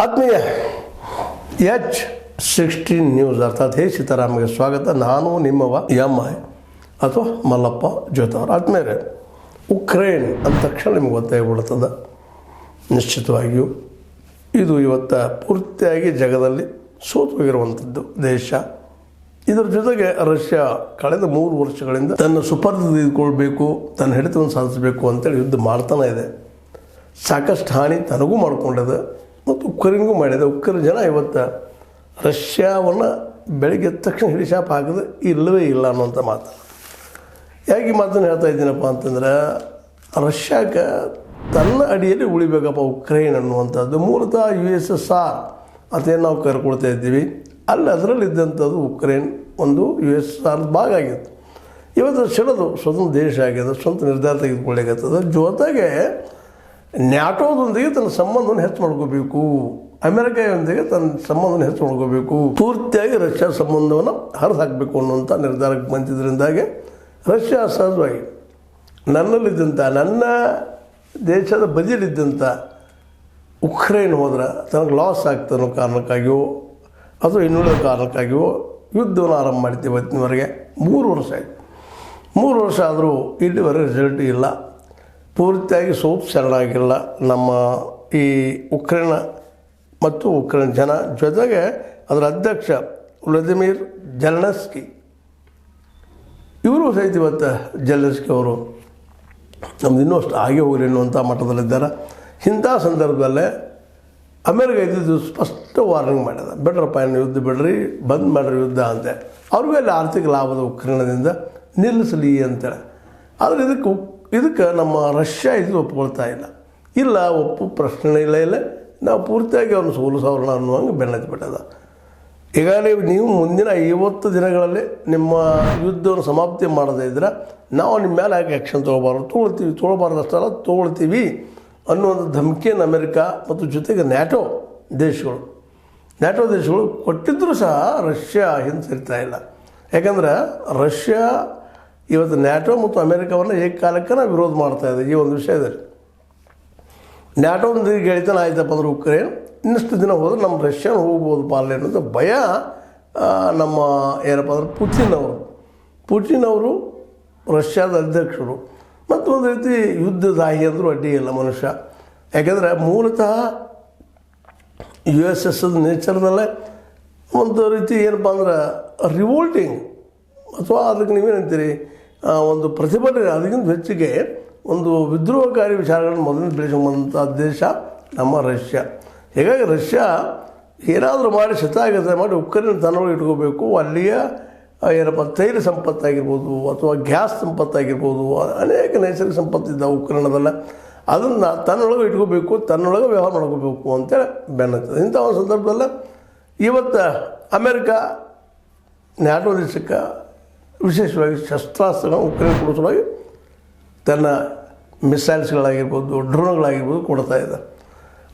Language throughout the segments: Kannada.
ಆತ್ಮೀಯ H16 ನ್ಯೂಸ್ ಅರ್ಥಾತ್ ಹೇ ಸೀತಾರಾಮಗೆ ಸ್ವಾಗತ. ನಾನು ನಿಮ್ಮವ ಎಂ.ಐ. ಅಥವಾ ಮಲ್ಲಪ್ಪ ಜೋತವ್ರು. ಆದ್ಮೇಲೆ ಉಕ್ರೇನ್ ಅಂದ ತಕ್ಷಣ ನಿಮಗೆ ಗೊತ್ತಾಗ್ಬಿಡ್ತದೆ. ನಿಶ್ಚಿತವಾಗಿಯೂ ಇದು ಇವತ್ತು ಪೂರ್ತಿಯಾಗಿ ಜಗದಲ್ಲಿ ಸೋತು ಹೋಗಿರುವಂಥದ್ದು ದೇಶ. ಇದರ ಜೊತೆಗೆ ರಷ್ಯಾ ಕಳೆದ 3 ವರ್ಷಗಳಿಂದ ತನ್ನ ಸುಪರ್ದ ತೆಗೆದುಕೊಳ್ಬೇಕು, ತನ್ನ ಹಿಡಿತವನ್ನು ಸಾಧಿಸಬೇಕು ಅಂತೇಳಿ ಯುದ್ಧ ಮಾಡ್ತಾನೆ ಇದೆ. ಸಾಕಷ್ಟು ಹಾನಿ ತನಗೂ ಮಾಡಿಕೊಂಡಿದೆ ಮತ್ತು ಉಕ್ರೇನ್ಗೂ ಮಾಡಿದೆ. ಉಕ್ರೇನ್ ಜನ ಇವತ್ತು ರಷ್ಯಾವನ್ನು ಬೆಳಗ್ಗೆ ಎದ್ದ ತಕ್ಷಣ ಹಿಡಿಶಾಪ್ ಹಾಕಿದ್ರೆ ಇಲ್ಲವೇ ಇಲ್ಲ ಅನ್ನೋಂಥ ಮಾತು. ಯಾಕೆ ಈ ಮಾತನ್ನು ಹೇಳ್ತಾ ಇದ್ದೀನಪ್ಪ ಅಂತಂದ್ರೆ, ರಷ್ಯಾಕ್ಕೆ ತನ್ನ ಅಡಿಯಲ್ಲಿ ಉಳಿಬೇಕಪ್ಪ ಉಕ್ರೇನ್ ಅನ್ನುವಂಥದ್ದು. ಮೂಲತಃ USSR ಅದೇನು ನಾವು ಕರ್ಕೊಳ್ತಾ ಇದ್ದೀವಿ, ಅಲ್ಲಿ ಅದರಲ್ಲಿದ್ದಂಥದ್ದು ಉಕ್ರೇನ್ ಒಂದು USSR ಭಾಗ ಆಗಿತ್ತು. ಇವತ್ತು ಸಿಡೋದು ಸ್ವತಂತ್ರ ದೇಶ ಆಗಿದೆ, ಸ್ವಂತ ನಿರ್ಧಾರ ತೆಗೆದುಕೊಳ್ಳಿಕತ್ತದ. ಜೊತೆಗೆ ನ್ಯಾಟೋದೊಂದಿಗೆ ತನ್ನ ಸಂಬಂಧವನ್ನು ಹೆಚ್ಚು ಮಾಡ್ಕೋಬೇಕು, ಅಮೆರಿಕೆಯೊಂದಿಗೆ ತನ್ನ ಸಂಬಂಧವನ್ನು ಹೆಚ್ಚು ಮಾಡ್ಕೋಬೇಕು, ಪೂರ್ತಿಯಾಗಿ ರಷ್ಯಾ ಸಂಬಂಧವನ್ನು ಹರಿದು ಹಾಕಬೇಕು ಅನ್ನುವಂಥ ನಿರ್ಧಾರಕ್ಕೆ ಬಂದಿದ್ದರಿಂದಾಗಿ ರಷ್ಯಾ ಸಹಜವಾಗಿ ನನ್ನಲ್ಲಿದ್ದಂಥ, ನನ್ನ ದೇಶದ ಬದಿಯಲ್ಲಿದ್ದಂಥ ಉಕ್ರೇನ್ ಹೋದ್ರೆ ತನಗೆ ಲಾಸ್ ಆಗ್ತನ್ನೋ ಕಾರಣಕ್ಕಾಗಿಯೋ ಅಥವಾ ಇನ್ನುಳಿದ ಕಾರಣಕ್ಕಾಗಿಯೋ ಯುದ್ಧವನ್ನು ಆರಂಭ ಮಾಡ್ತೀವಿ. ಇವತ್ತಿನವರೆಗೆ 3 ವರ್ಷ ಆಯಿತು. 3 ವರ್ಷ ಆದರೂ ಇಲ್ಲಿವರೆಗೆ ರಿಸಲ್ಟ್ ಇಲ್ಲ. ಪೂರ್ತಿಯಾಗಿ ಸೋತು ಶರಣಾಗಿಲ್ಲ ನಮ್ಮ ಈ ಉಕ್ರೇನ್ ಮತ್ತು ಉಕ್ರೇನ್ ಜನ. ಜೊತೆಗೆ ಅದರ ಅಧ್ಯಕ್ಷ ವ್ಲಾದಿಮಿರ್ ಜೆಲೆನ್ಸ್ಕಿ ಇವರು ಸಹಿತ ಇವತ್ತು ಜೆಲೆನ್ಸ್ಕಿ ಅವರು ನಮ್ದು ಇನ್ನೂ ಅಷ್ಟು ಹಾಗೆ ಹೋಗಲಿ ಅನ್ನುವಂಥ ಮಟ್ಟದಲ್ಲಿದ್ದಾರೆ. ಇಂಥ ಸಂದರ್ಭದಲ್ಲೇ ಅಮೇರಿಕ ಇದ್ದಿದ್ದು ಸ್ಪಷ್ಟ ವಾರ್ನಿಂಗ್ ಮಾಡಿದೆ, ಬಿಡ್ರಪ್ಪ ಏನು ಯುದ್ಧ ಬಿಡ್ರಿ, ಬಂದ್ ಮಾಡಿರಿ ಯುದ್ಧ ಅಂತೆ. ಅವ್ರಿಗೂ ಅಲ್ಲಿ ಆರ್ಥಿಕ ಲಾಭದ ಉಕ್ರೇನದಿಂದ ನಿಲ್ಲಿಸಲಿ ಅಂತೇಳಿ. ಆದರೆ ಇದಕ್ಕೆ ನಮ್ಮ ರಷ್ಯಾ ಇದು ಒಪ್ಕೊಳ್ತಾ ಇಲ್ಲ ಒಪ್ಪು ಪ್ರಶ್ನೆ ಇಲ್ಲ. ನಾವು ಪೂರ್ತಿಯಾಗಿ ಅವ್ರನ್ನ ಸೋಲಿಸೋರಣ ಅನ್ನುವಂಗೆ ಬೆನ್ನತ್ತಿಬಿಟ್ಟದ. ಈಗಾಗಲೇ ನೀವು ಮುಂದಿನ 50 ದಿನಗಳಲ್ಲಿ ನಿಮ್ಮ ಯುದ್ಧವನ್ನು ಸಮಾಪ್ತಿ ಮಾಡದೇ ಇದ್ರೆ ನಾವು ನಿಮ್ಮ ಮೇಲೆ ಯಾಕೆ ಆ್ಯಕ್ಷನ್ ತೊಗೊಳ್ಬಾರ್ದಷ್ಟಲ್ಲ ತೊಗೊಳ್ತೀವಿ ಅನ್ನುವಂಥ ಧಮಕಿಯನ್ನು ಅಮೆರಿಕ ಮತ್ತು ಜೊತೆಗೆ ನ್ಯಾಟೋ ದೇಶಗಳು ಕೊಟ್ಟಿದ್ದರೂ ಸಹ ರಷ್ಯಾ ಹಿಂಸರಿತಾ ಇಲ್ಲ. ಯಾಕಂದ್ರೆ ರಷ್ಯಾ ಇವತ್ತು ನ್ಯಾಟೋ ಮತ್ತು ಅಮೆರಿಕವನ್ನು ಏಕಕಾಲಕ್ಕೆ ವಿರೋಧ ಮಾಡ್ತಾಯಿದೆ. ಈ ಒಂದು ವಿಷಯದಲ್ಲಿ ನ್ಯಾಟೋದೊಂದಿಗೆ ಗೆಳೆತನ ಆಯ್ತಪ್ಪ ಅಂದ್ರೆ ಉಕ್ರೇನ್ ಇನ್ನಷ್ಟು ದಿನ ಹೋದ್ರೆ ನಮ್ಮ ರಷ್ಯಾನ ಹೋಗ್ಬೋದು ಪಾಲನೆ ಅನ್ನೋದು ಭಯ ನಮ್ಮ ಏನಪ್ಪ ಅಂದ್ರೆ ಪುಟಿನ್ ಅವರು ರಷ್ಯಾದ ಅಧ್ಯಕ್ಷರು ಮತ್ತು ಒಂದು ರೀತಿ ಯುದ್ಧದಾಹಿ ಅಂದರೂ ಅಡ್ಡಿ ಇಲ್ಲ ಮನುಷ್ಯ. ಯಾಕೆಂದರೆ ಮೂಲತಃ USS ನೇಚರ್ದಲ್ಲೇ ಒಂದು ರೀತಿ ಏನಪ್ಪ ಅಂದ್ರೆ ರಿವೋಲ್ಟಿಂಗ್ ಅಥವಾ ಅದಕ್ಕೆ ನೀವೇನಂತೀರಿ ಒಂದು ಪ್ರತಿಭಟನೆ, ಅದಕ್ಕಿಂತ ಹೆಚ್ಚಿಗೆ ಒಂದು ವಿದ್ರೋಹಕಾರಿ ವಿಚಾರಗಳನ್ನು ಮೊದಲಿನ ಬೆಳೆಸ್ಕೊಂಬಂಥ ದೇಶ ನಮ್ಮ ರಷ್ಯಾ. ಹೀಗಾಗಿ ರಷ್ಯಾ ಏನಾದರೂ ಮಾಡಿ ಶತಾಗತ ಮಾಡಿ ಉಕ್ರೇನ್ ತನ್ನೊಳಗೆ ಇಟ್ಕೋಬೇಕು. ಅಲ್ಲಿಯ ಏನಪ್ಪ ತೈಲ ಸಂಪತ್ತಾಗಿರ್ಬೋದು ಅಥವಾ ಗ್ಯಾಸ್ ಸಂಪತ್ತಾಗಿರ್ಬೋದು, ಅನೇಕ ನೈಸರ್ಗಿಕ ಸಂಪತ್ತಿದ್ದಾವೆ ಉಕ್ರೇನದಲ್ಲ, ಅದನ್ನು ತನ್ನೊಳಗೆ ಇಟ್ಕೋಬೇಕು, ತನ್ನೊಳಗೆ ವ್ಯವಹಾರ ಮಾಡ್ಕೋಬೇಕು ಅಂತೇಳಿ ಬೆನ್ನತ್ತದೆ. ಇಂಥ ಒಂದು ಸಂದರ್ಭದಲ್ಲ ಇವತ್ತು ಅಮೆರಿಕ ನ್ಯಾಟೋ ದೇಶಕ್ಕೆ ವಿಶೇಷವಾಗಿ ಶಸ್ತ್ರಾಸ್ತ್ರಗಳನ್ನು ಉಕ್ರೇನ್ ಕೊಡಿಸೋವಾಗಿ ತನ್ನ ಮಿಸೈಲ್ಸ್ಗಳಾಗಿರ್ಬೋದು, ಡ್ರೋನ್ಗಳಾಗಿರ್ಬೋದು ಕೊಡ್ತಾ ಇದೆ.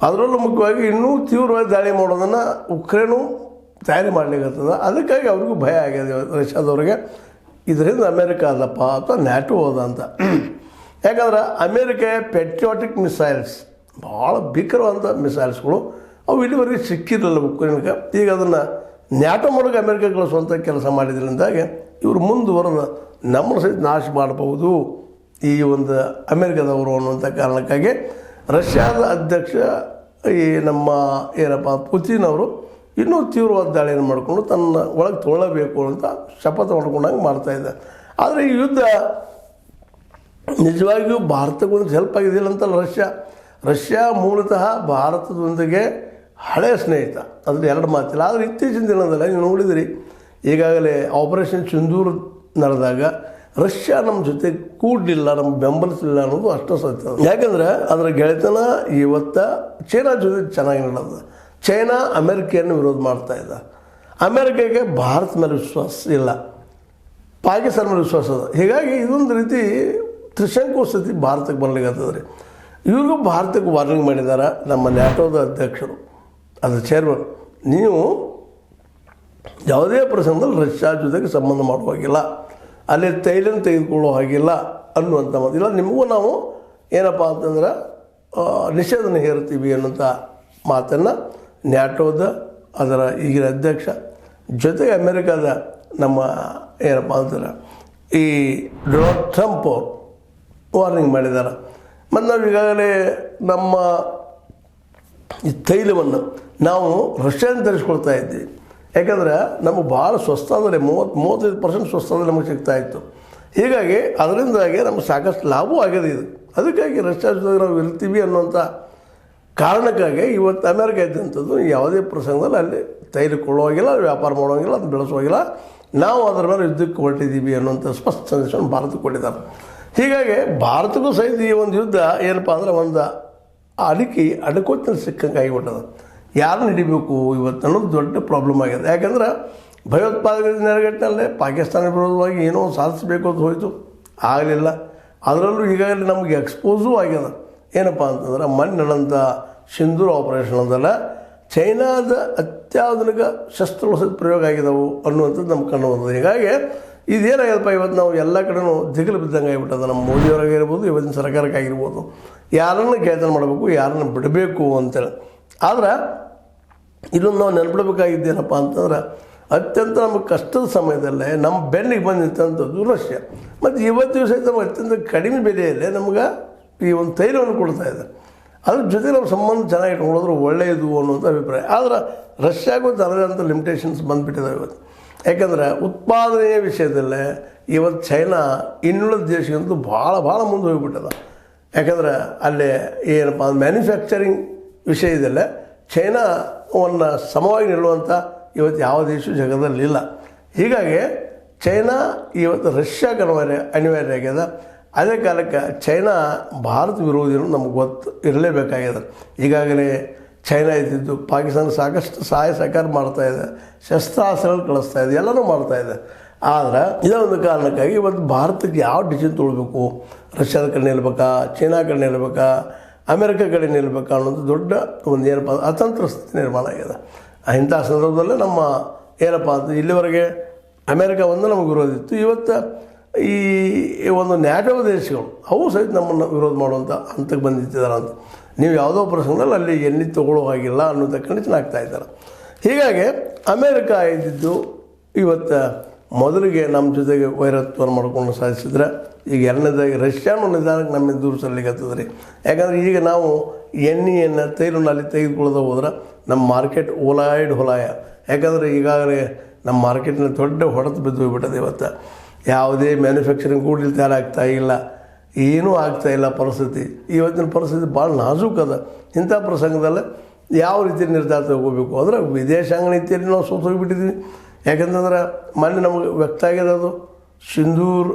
ಅದರಲ್ಲೂ ಮುಖ್ಯವಾಗಿ ಇನ್ನೂ ತೀವ್ರವಾಗಿ ದಾಳಿ ಮಾಡೋದನ್ನು ಉಕ್ರೇನು ತಯಾರಿ ಮಾಡಲಿಕ್ಕತ್ತದ. ಅದಕ್ಕಾಗಿ ಅವ್ರಿಗೂ ಭಯ ಆಗಿದೆ ರಷ್ಯಾದವ್ರಿಗೆ, ಇದರಿಂದ ಅಮೇರಿಕ ಅದಪ್ಪ ಅಥವಾ ನ್ಯಾಟೋ ಅದ ಅಂತ. ಯಾಕಂದ್ರೆ ಅಮೇರಿಕ ಪೆಟ್ರಿಯಾಟಿಕ್ ಮಿಸೈಲ್ಸ್ ಭಾಳ ಭೀಕರವಾದಂಥ ಮಿಸೈಲ್ಸ್ಗಳು ಅವು ಇಲ್ಲಿವರೆಗೆ ಸಿಕ್ಕಿರಲಿಲ್ಲ ಉಕ್ರೇನ್ಗೆ. ಈಗ ಅದನ್ನು ನ್ಯಾಟೋ ಮೂಲಕ ಅಮೇರಿಕ ಕಳಿಸುವಂಥ ಕೆಲಸ ಮಾಡಿದ್ರಿಂದಾಗಿ ಇವರು ಮುಂದುವರೆದ ನಮ್ಮನ್ನು ಸಹಿತ ನಾಶ ಮಾಡಬಹುದು ಈ ಒಂದು ಅಮೇರಿಕದವರು ಅನ್ನುವಂಥ ಕಾರಣಕ್ಕಾಗಿ ರಷ್ಯಾದ ಅಧ್ಯಕ್ಷ ಈ ನಮ್ಮ ಏನಪ್ಪ ಪುತಿನ್ ಅವರು ಇನ್ನೂ ತೀವ್ರವಾದ ದಾಳಿಯನ್ನು ಮಾಡಿಕೊಂಡು ತನ್ನ ಒಳಗೆ ತೊಗೊಳ್ಳಬೇಕು ಅಂತ ಶಪಥ ಮಾಡ್ಕೊಂಡಂಗೆ ಮಾಡ್ತಾಯಿದ್ದ. ಆದರೆ ಈ ಯುದ್ಧ ನಿಜವಾಗಿಯೂ ಭಾರತಕ್ಕೆ ಒಂದು ಹೆಲ್ಪ್ ಆಗಿದೆಯಲ್ಲ ಅಂತಲ್ಲ. ರಷ್ಯಾ ಮೂಲತಃ ಭಾರತದೊಂದಿಗೆ ಹಳೆಯ ಸ್ನೇಹಿತ, ಅದ್ರ 2 ಮಾತಿಲ್ಲ. ಆದರೆ ಇತ್ತೀಚಿನ ದಿನದಲ್ಲಿ ನೀವು ನೋಡಿದಿರಿ, ಈಗಾಗಲೇ ಆಪರೇಷನ್ ಸಿಂಧೂರ್ ನಡೆದಾಗ ರಷ್ಯಾ ನಮ್ಮ ಜೊತೆ ಕೂಡಲಿಲ್ಲ, ನಮ್ಗೆ ಬೆಂಬಲಿಸಲಿಲ್ಲ ಅನ್ನೋದು ಅಷ್ಟು ಸತ್ಯ. ಯಾಕಂದರೆ ಅದರ ಗೆಳೆತನ ಇವತ್ತು ಚೈನಾ ಜೊತೆ ಚೆನ್ನಾಗಿ ನಡೆದ. ಚೈನಾ ಅಮೆರಿಕೆಯನ್ನು ವಿರೋಧ ಮಾಡ್ತಾ ಇದೆ. ಅಮೆರಿಕೆಗೆ ಭಾರತ ಮೇಲೆ ವಿಶ್ವಾಸ ಇಲ್ಲ, ಪಾಕಿಸ್ತಾನ ಮೇಲೆ ವಿಶ್ವಾಸ ಅದ. ಹೀಗಾಗಿ ಇದೊಂದು ರೀತಿ ತ್ರಿಶಂಕು ಸ್ಥಿತಿ ಭಾರತಕ್ಕೆ ಬರಲಿಕ್ಕತ್ತದ ರೀ. ಇವ್ರಿಗೂ ಭಾರತಕ್ಕೆ ವಾರ್ನಿಂಗ್ ಮಾಡಿದ್ದಾರೆ ನಮ್ಮ ನ್ಯಾಟೋದ ಅಧ್ಯಕ್ಷರು, ಅದರ ಚೇರ್ಮನ್. ನೀವು ಯಾವುದೇ ಪ್ರಸಂಗದಲ್ಲಿ ರಷ್ಯಾ ಜೊತೆಗೆ ಸಂಬಂಧ ಮಾಡುವಾಗಿಲ್ಲ, ಅಲ್ಲಿ ತೈಲನ್ನು ತೆಗೆದುಕೊಳ್ಳೋ ಹಾಗಿಲ್ಲ ಅನ್ನುವಂಥ ಮಾತು ಇಲ್ಲ. ನಿಮಗೂ ನಾವು ಏನಪ್ಪ ಅಂತಂದ್ರೆ ನಿಷೇಧನ ಹೇರ್ತೀವಿ ಅನ್ನೋಂಥ ಮಾತನ್ನು ನ್ಯಾಟೋದ ಅದರ ಈಗಿನ ಅಧ್ಯಕ್ಷ ಜೊತೆಗೆ ಅಮೇರಿಕಾದ ನಮ್ಮ ಏನಪ್ಪ ಅಂತಾರೆ ಈ ಡೊನಾಲ್ಡ್ ಟ್ರಂಪ್ ಅವರು ವಾರ್ನಿಂಗ್ ಮಾಡಿದ್ದಾರೆ. ಮತ್ತು ನಾವು ಈಗಾಗಲೇ ನಮ್ಮ ಈ ತೈಲವನ್ನು ನಾವು ರಷ್ಯಾದಿಂದ ತರಿಸ್ಕೊಳ್ತಾ ಇದ್ದೀವಿ. ಯಾಕಂದರೆ ನಮಗೆ ಭಾಳ ಸ್ವಸ್ತಾದರೆ 30-35% ಸ್ವಸ್ತಾದರೆ ನಮಗೆ ಸಿಗ್ತಾಯಿತ್ತು. ಹೀಗಾಗಿ ಅದರಿಂದಾಗಿ ನಮಗೆ ಸಾಕಷ್ಟು ಲಾಭವೂ ಆಗಿದೆ. ಇದು ಅದಕ್ಕಾಗಿ ರಷ್ಯಾ ಜೊತೆಗೆ ನಾವು ಇರ್ತೀವಿ ಅನ್ನುವಂಥ ಕಾರಣಕ್ಕಾಗಿ ಇವತ್ತು ಅಮೇರಿಕ ಇದ್ದಂಥದ್ದು ಯಾವುದೇ ಪ್ರಸಂಗದಲ್ಲಿ ಅಲ್ಲಿ ತೈಲ ಕೊಳ್ಳುವಾಗಿಲ್ಲ, ವ್ಯಾಪಾರ ಮಾಡೋಂಗಿಲ್ಲ, ಅದು ಬೆಳೆಸೋಗಿಲ್ಲ, ನಾವು ಅದರ ಮೇಲೆ ಯುದ್ಧಕ್ಕೆ ಹೊರಟಿದ್ದೀವಿ ಅನ್ನುವಂಥ ಸ್ಪಷ್ಟ ಸಂದೇಶವನ್ನು ಭಾರತಕ್ಕೆ ಕೊಟ್ಟಿದ್ದಾರೆ. ಹೀಗಾಗಿ ಭಾರತಕ್ಕೂ ಸಹಿತ ಈ ಒಂದು ಯುದ್ಧ ಏನಪ್ಪ ಅಂದರೆ ಒಂದು ಅಡಕೋತಿನಲ್ಲಿ ಸಿಕ್ಕಂಗೆ ಆಗಿಬಿಟ್ಟದ. ಯಾರನ್ನ ಹಿಡಿಬೇಕು ಇವತ್ತು ಅನ್ನೋದು ದೊಡ್ಡ ಪ್ರಾಬ್ಲಮ್ ಆಗಿದೆ. ಯಾಕಂದ್ರೆ ಭಯೋತ್ಪಾದಕರ ನೆರಗಟ್ಟಿನಲ್ಲೇ ಪಾಕಿಸ್ತಾನ ವಿರೋಧವಾಗಿ ಏನೋ ಸಾಧಿಸಬೇಕು ಅಂತ ಹೋಯಿತು, ಆಗಲಿಲ್ಲ. ಅದರಲ್ಲೂ ಈಗಾಗಲೇ ನಮಗೆ ಎಕ್ಸ್ಪೋಸೂ ಆಗ್ಯದ. ಏನಪ್ಪ ಅಂತಂದ್ರೆ ಮೊನ್ನೆ ನಡೆದಂಥ ಸಿಂಧೂರ್ ಆಪರೇಷನ್ ಅದಲ್ಲ, ಚೈನಾದ ಅತ್ಯಾಧುನಿಕ ಶಸ್ತ್ರಗಳು ಸಹಿತ ಪ್ರಯೋಗ ಆಗಿದ್ದಾವೆ ಅನ್ನುವಂಥದ್ದು ನಮ್ಗೆ ಕಂಡು ಬಂದದ್ದು. ಹೀಗಾಗಿ ಇದೇನಾಗ್ಯದಪ್ಪ, ಇವತ್ತು ನಾವು ಎಲ್ಲ ಕಡೆನೂ ದಿಗಲು ಬಿದ್ದಂಗೆ ಆಗಿಬಿಟ್ಟದ. ನಮ್ಮ ಮೋದಿಯವರಾಗಿರ್ಬೋದು, ಇವತ್ತಿನ ಸರ್ಕಾರಕ್ಕಾಗಿರ್ಬೋದು, ಯಾರನ್ನು ಕೆಲಸ ಮಾಡಬೇಕು, ಯಾರನ್ನು ಬಿಡಬೇಕು ಅಂತೇಳಿ. ಆದ್ರೆ ಇದನ್ನು ನಾವು ನೆನ್ಪಿಡಬೇಕಾಗಿದ್ದೇನಪ್ಪ ಅಂತಂದ್ರೆ ಅತ್ಯಂತ ನಮಗೆ ಕಷ್ಟದ ಸಮಯದಲ್ಲೇ ನಮ್ಮ ಬೆನ್ನಿಗೆ ಬಂದಿರ್ತಂಥದ್ದು ರಷ್ಯಾ. ಮತ್ತು ಇವತ್ತಿನ ಸಹಿತ ನಮಗೆ ಅತ್ಯಂತ ಕಡಿಮೆ ಬೆಲೆಯಲ್ಲೇ ನಮ್ಗೆ ಈ ಒಂದು ತೈಲವನ್ನು ಕೊಡ್ತಾ ಇದೆ. ಅದ್ರ ಜೊತೆ ನಮ್ಮ ಸಂಬಂಧ ಚೆನ್ನಾಗಿ ಇಟ್ಕೊಳ್ಳೋದ್ರೆ ಒಳ್ಳೆಯದು ಅನ್ನುವಂಥ ಅಭಿಪ್ರಾಯ. ಆದರೆ ರಷ್ಯಾಗೂ ತನ್ನದಂಥ ಲಿಮಿಟೇಷನ್ಸ್ ಬಂದುಬಿಟ್ಟಿದ್ದಾವೆ ಇವತ್ತು. ಯಾಕಂದರೆ ಉತ್ಪಾದನೆಯ ವಿಷಯದಲ್ಲೇ ಇವತ್ತು ಚೈನಾ ಇನ್ನುಳಿದ ದೇಶಕ್ಕಂತೂ ಭಾಳ ಮುಂದೆ ಹೋಗಿಬಿಟ್ಟದ. ಯಾಕಂದರೆ ಅಲ್ಲೇ ಏನಪ್ಪ ಮ್ಯಾನುಫ್ಯಾಕ್ಚರಿಂಗ್ ವಿಷಯದಲ್ಲೇ ಚೈನಾವನ್ನು ಸಮವಾಗಿ ನಿಲ್ಲುವಂಥ ಇವತ್ತು ಯಾವ ದೇಶ ಜಗದಲ್ಲಿಲ್ಲ. ಹೀಗಾಗಿ ಚೈನಾ ಇವತ್ತು ರಷ್ಯಾಗೆ ಅನಿವಾರ್ಯ ಆಗ್ಯದ. ಅದೇ ಕಾಲಕ್ಕೆ ಚೈನಾ ಭಾರತ ವಿರೋಧಿಗಳು ನಮ್ಗೆ ಗೊತ್ತು ಇರಲೇಬೇಕಾಗ್ಯದ. ಈಗಾಗಲೇ ಚೈನಾ ಇದ್ದಿದ್ದು ಪಾಕಿಸ್ತಾನ ಸಾಕಷ್ಟು ಸಹಾಯ ಸಹಕಾರ ಮಾಡ್ತಾಯಿದೆ, ಶಸ್ತ್ರಾಸ್ತ್ರಗಳು ಕಳಿಸ್ತಾ ಇದೆ, ಎಲ್ಲನೂ ಮಾಡ್ತಾಯಿದೆ. ಆದರೆ ಇದೊಂದು ಕಾರಣಕ್ಕಾಗಿ ಇವತ್ತು ಭಾರತಕ್ಕೆ ಯಾವ ಡಿಸಿಷನ್ ತೊಗೊಳ್ಬೇಕು, ರಷ್ಯಾದ ಕಡೆ ನಿಲ್ಬೇಕಾ, ಚೈನಾ ಕಡೆ ನಿಲ್ಬೇಕಾ, ಅಮೆರಿಕ ಕಡೆ ನಿಲ್ಬೇಕಾ ಅನ್ನೋದು ದೊಡ್ಡ ಒಂದು ಏನಪ್ಪ ಅತಂತ್ರ ಸ್ಥಿತಿ ನಿರ್ಮಾಣ ಆಗಿದೆ. ಇಂಥ ಸಂದರ್ಭದಲ್ಲೇ ನಮ್ಮ ಏನಪ್ಪ ಅಂತ ಇಲ್ಲಿವರೆಗೆ ಅಮೆರಿಕ ಒಂದು ನಮಗೆ ವಿರೋಧ ಇತ್ತು. ಇವತ್ತು ಈ ಒಂದು ನ್ಯಾಟೋ ದೇಶಗಳು ಅವು ಸಹಿತ ನಮ್ಮನ್ನು ವಿರೋಧ ಮಾಡುವಂಥ ಹಂತಕ್ಕೆ ಬಂದಿದ್ದಾರೆ ಅಂತ. ನೀವು ಯಾವುದೋ ಪ್ರಸಂಗದಲ್ಲಿ ಅಲ್ಲಿ ಎಣ್ಣೆ ತೊಗೊಳ್ಳೋ ಹಾಗಿಲ್ಲ ಅನ್ನೋದ ಕಂಡೀಷನ್ ಆಗ್ತಾಯಿದ್ದಾರೆ. ಹೀಗಾಗಿ ಅಮೇರಿಕ ಇದ್ದಿದ್ದು ಇವತ್ತು ಮೊದಲಿಗೆ ನಮ್ಮ ಜೊತೆಗೆ ವೈರತ್ವವನ್ನು ಮಾಡ್ಕೊಂಡು ಸಾಧಿಸಿದ್ರೆ, ಈಗ ಎರಡನೇದಾಗಿ ರಷ್ಯಾನು ನಿಧಾನಕ್ಕೆ ನಮ್ಮಿಂದ ದೂರ ಸಲ್ಲಿಗತ್ತದ ರೀ. ಯಾಕಂದರೆ ಈಗ ನಾವು ಎಣ್ಣೆಯನ್ನು ತೈಲನ್ನು ಅಲ್ಲಿ ತೆಗೆದುಕೊಳ್ಳೋದು ಹೋದ್ರೆ ನಮ್ಮ ಮಾರ್ಕೆಟ್ ಹೊಲಾಯ. ಯಾಕಂದರೆ ಈಗಾಗಲೇ ನಮ್ಮ ಮಾರ್ಕೆಟ್ನ ದೊಡ್ಡ ಹೊಡೆತ ಬಿದ್ದು ಹೋಗ್ಬಿಟ್ಟದೆ. ಇವತ್ತು ಯಾವುದೇ ಮ್ಯಾನುಫ್ಯಾಕ್ಚರಿಂಗ್ ಕೂಡ ತಯಾರಾಗ್ತಾ ಇಲ್ಲ, ಏನೂ ಆಗ್ತಾಯಿಲ್ಲ ಪರಿಸ್ಥಿತಿ. ಇವತ್ತಿನ ಪರಿಸ್ಥಿತಿ ಭಾಳ ನಾಜೂಕದ. ಇಂಥ ಪ್ರಸಂಗದಲ್ಲಿ ಯಾವ ರೀತಿ ನಿರ್ಧಾರ ತಗೋಬೇಕು ಅಂದರೆ ವಿದೇಶಾಂಗ ನೀತಿಯಲ್ಲಿ ನಾವು ಸೋತು ಹೋಗಿಬಿಟ್ಟಿದ್ವಿ. ಯಾಕಂತಂದ್ರೆ ಮೊನ್ನೆ ನಮಗೆ ವ್ಯಕ್ತ ಆಗ್ಯದ ಅದು ಸಿಂಧೂರ್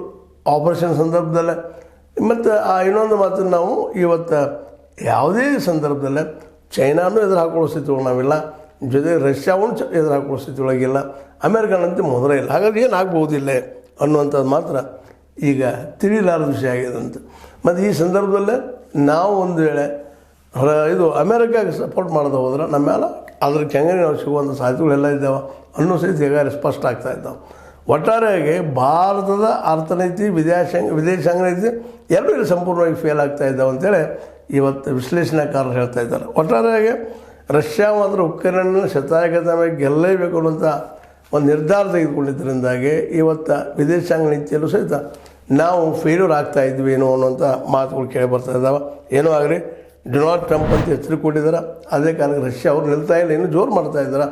ಆಪರೇಷನ್ ಸಂದರ್ಭದಲ್ಲೇ. ಮತ್ತು ಆ ಇನ್ನೊಂದು ಮಾತನ್ನು ನಾವು ಇವತ್ತು ಯಾವುದೇ ಸಂದರ್ಭದಲ್ಲೇ ಚೈನಾನೂ ಎದುರು ಹಾಕೊಳ್ಳೋ ಸ್ಥಿತಿ ಒಳಗೆ ನಾವಿಲ್ಲ, ಜೊತೆಗೆ ರಷ್ಯಾವನ್ನು ಎದುರು ಹಾಕೊಳ್ಳೋ ಸ್ಥಿತಿ ಒಳಗಿಲ್ಲ, ಅಮೇರಿಕನಂತೆ ಮೊದಲೇ ಇಲ್ಲ. ಹಾಗಾಗಿ ಏನಾಗ್ಬೋದಿಲ್ಲ ಅನ್ನುವಂಥದ್ದು ಮಾತ್ರ ಈಗ ತಿಳಿಲಾರದ ವಿಷಯ ಆಗ್ಯದಂತ. ಮತ್ತು ಈ ಸಂದರ್ಭದಲ್ಲೇ ನಾವು ಒಂದು ವೇಳೆ ಇದು ಅಮೇರಿಕಾಗೆ ಸಪೋರ್ಟ್ ಮಾಡೋದು ಹೋದ್ರೆ ನಮ್ಮ ಮೇಲೆ ಅದ್ರ ಕೆಂಗನೆ ನಾವು ಸಿಗುವಂಥ ಸಾಧ್ಯತೆಗಳೆಲ್ಲ ಇದ್ದಾವೆ ಅನ್ನೋ ಸಹಿತ ಈಗಾಗಲೇ ಸ್ಪಷ್ಟ ಆಗ್ತಾ ಇದ್ದಾವೆ. ಒಟ್ಟಾರೆಯಾಗಿ ಭಾರತದ ಅರ್ಥನೀತಿ, ವಿದೇಶಾಂಗ ನೀತಿ ಎರಡೂ ಇಲ್ಲಿ ಸಂಪೂರ್ಣವಾಗಿ ಫೇಲ್ ಆಗ್ತಾ ಇದ್ದಾವೆ ಅಂತೇಳಿ ಇವತ್ತು ವಿಶ್ಲೇಷಣಾಕಾರರು ಹೇಳ್ತಾ ಇದ್ದಾರೆ. ಒಟ್ಟಾರೆಯಾಗಿ ರಷ್ಯಾ ಮಾತ್ರ ಉಕ್ರೇನನ್ನು ಶತಾಯಗತವಾಗಿ ಗೆಲ್ಲಲೇಬೇಕು ಅನ್ನುವಂಥ ಒಂದು ನಿರ್ಧಾರ ತೆಗೆದುಕೊಂಡಿದ್ದರಿಂದಾಗಿ ಇವತ್ತು ವಿದೇಶಾಂಗ ನೀತಿಯಲ್ಲೂ ಸಹಿತ ನಾವು ಫೇಲ್ಯೂರ್ ಆಗ್ತಾ ಇದ್ವಿ ಏನೋ ಅನ್ನೋಂಥ ಮಾತುಗಳು ಕೇಳಿ ಬರ್ತಾ ಇದ್ದಾವೆ. ಏನೋ ಆಗಲಿ, ಡೊನಾಲ್ಡ್ ಟ್ರಂಪ್ ಅಂತ ಎಚ್ಚರಿಕೆ ಕೊಟ್ಟಿದ್ದಾರೆ. ಅದೇ ಕಾರಣಕ್ಕೆ ರಷ್ಯಾ ಅವರು ನಿಲ್ತಾ ಇಲ್ಲ, ಇನ್ನೂ ಜೋರು ಮಾಡ್ತಾ ಇದ್ದಾರೆ.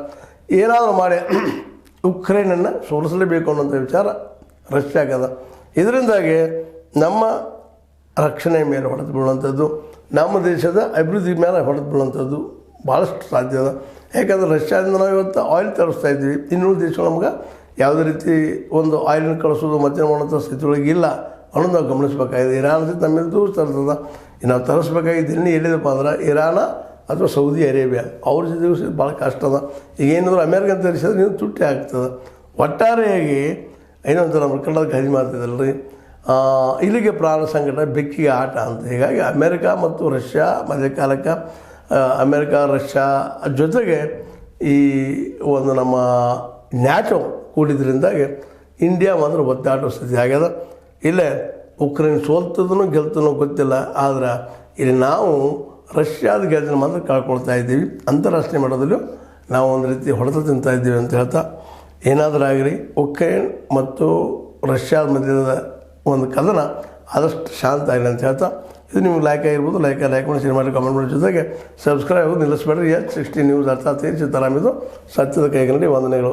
ಏನಾದರೂ ಮಾಡಿ ಉಕ್ರೇನನ್ನು ಸೋಲಿಸಲೇಬೇಕು ಅನ್ನೋಂಥ ವಿಚಾರ ರಷ್ಯಾಗದ. ಇದರಿಂದಾಗಿ ನಮ್ಮ ರಕ್ಷಣೆ ಮೇಲೆ ಹೊಡೆದು ಬೀಳುವಂಥದ್ದು, ನಮ್ಮ ದೇಶದ ಅಭಿವೃದ್ಧಿ ಮೇಲೆ ಹೊಡೆದು ಬೀಳುವಂಥದ್ದು ಭಾಳಷ್ಟು ಸಾಧ್ಯ ಅದ. ಯಾಕಂದರೆ ರಷ್ಯಾದಿಂದ ನಾವು ಇವತ್ತು ಆಯಿಲ್ ತರಿಸ್ತಾ ಇದ್ವಿ, ಇನ್ನೂರು ದೇಶಗಳು ನಮ್ಗೆ ಯಾವುದೇ ರೀತಿ ಒಂದು ಆಯಿಲನ್ನು ಕಳಿಸೋದು ಮಧ್ಯಾಹ್ನ ಮಾಡೋಂಥ ಸ್ಥಿತಿಯೊಳಗೆ ಇಲ್ಲ ಅನ್ನೋದು ನಾವು ಗಮನಿಸಬೇಕಾಗಿದೆ. ಇರಾನ್ ಜೊತೆ ನಮ್ಮಿಂದ ದೂರ ತರ್ತದ. ನಾವು ತರಿಸ್ಬೇಕಾಗಿದ್ದು ಎಣ್ಣೆ ಎಲ್ಲಿದಪ್ಪ ಅಂದ್ರೆ ಇರಾನ ಅಥವಾ ಸೌದಿ ಅರೇಬಿಯಾ, ಅವ್ರ ಜೊತೆಗೂ ಭಾಳ ಕಷ್ಟ ಅದ. ಈಗ ಏನಾದರೂ ಅಮೇರಿಕನ್ ತರಿಸಿದ್ರೆ ನೀವು ತುಟ್ಟಿ ಆಗ್ತದೆ. ಒಟ್ಟಾರೆಯಾಗಿ ಏನಂತ ನಮ್ಮ ಕನ್ನಡದ ಖರೀದಿ ಮಾಡ್ತಿದ್ದಲ್ಲ ರೀ, ಇಲ್ಲಿಗೆ ಪ್ರಾಣ ಸಂಕಟ, ಬೆಕ್ಕಿಗೆ ಆಟ ಅಂತ. ಹೀಗಾಗಿ ಅಮೇರಿಕಾ ಮತ್ತು ರಷ್ಯಾ ಮಧ್ಯಕಾಲಕ್ಕೆ ಅಮೇರಿಕಾ ರಷ್ಯಾ ಜೊತೆಗೆ ಈ ಒಂದು ನಮ್ಮ ನ್ಯಾಟೋ ಕೂಡಿದ್ರಿಂದಾಗಿ ಇಂಡಿಯಾ ಮಾತ್ರ ಒದ್ದಾಟೋ ಸ್ಥಿತಿ ಆಗ್ಯದ. ಇಲ್ಲೇ ಉಕ್ರೇನ್ ಸೋಲ್ತದನೋ ಗೆಲ್ತನೋ ಗೊತ್ತಿಲ್ಲ, ಆದರೆ ಇಲ್ಲಿ ನಾವು ರಷ್ಯಾದ ಗೆದ್ದನ್ನು ಮಾತ್ರ ಕಳ್ಕೊಳ್ತಾ ಇದ್ದೀವಿ. ಅಂತಾರಾಷ್ಟ್ರೀಯ ಮಟ್ಟದಲ್ಲೂ ನಾವು ಒಂದು ರೀತಿ ಹೊಡೆತ ತಿಂತಾ ಇದ್ದೀವಿ ಅಂತ ಹೇಳ್ತಾ, ಏನಾದರೂ ಆಗಲಿ ಉಕ್ರೇನ್ ಮತ್ತು ರಷ್ಯಾದ ಮಧ್ಯದ ಒಂದು ಕದನ ಆದಷ್ಟು ಶಾಂತ ಆಗಲಿ ಅಂತ ಹೇಳ್ತಾ, ಇದು ನಿಮ್ಗೆ ಲೈಕ್ ಆಗಿರ್ಬೋದು, ಲೈಕ್ ಮಾಡಿ ಶೇರ್ ಮಾಡಿ ಕಮೆಂಟ್ ಮಾಡೋ ಜೊತೆಗೆ ಸಬ್ಸ್ಕ್ರೈಬ್ ನಿಲ್ಲಿಸ್ಬೇಡ್ರಿ. H60 ನ್ಯೂಸ್ ಅರ್ಥಾತ್ ಸಿದ್ದರಾಮಯ್ಯದು ಸತ್ಯದ ಕೈಗನ್ನಡಿ ವಂದನೆಗಳು.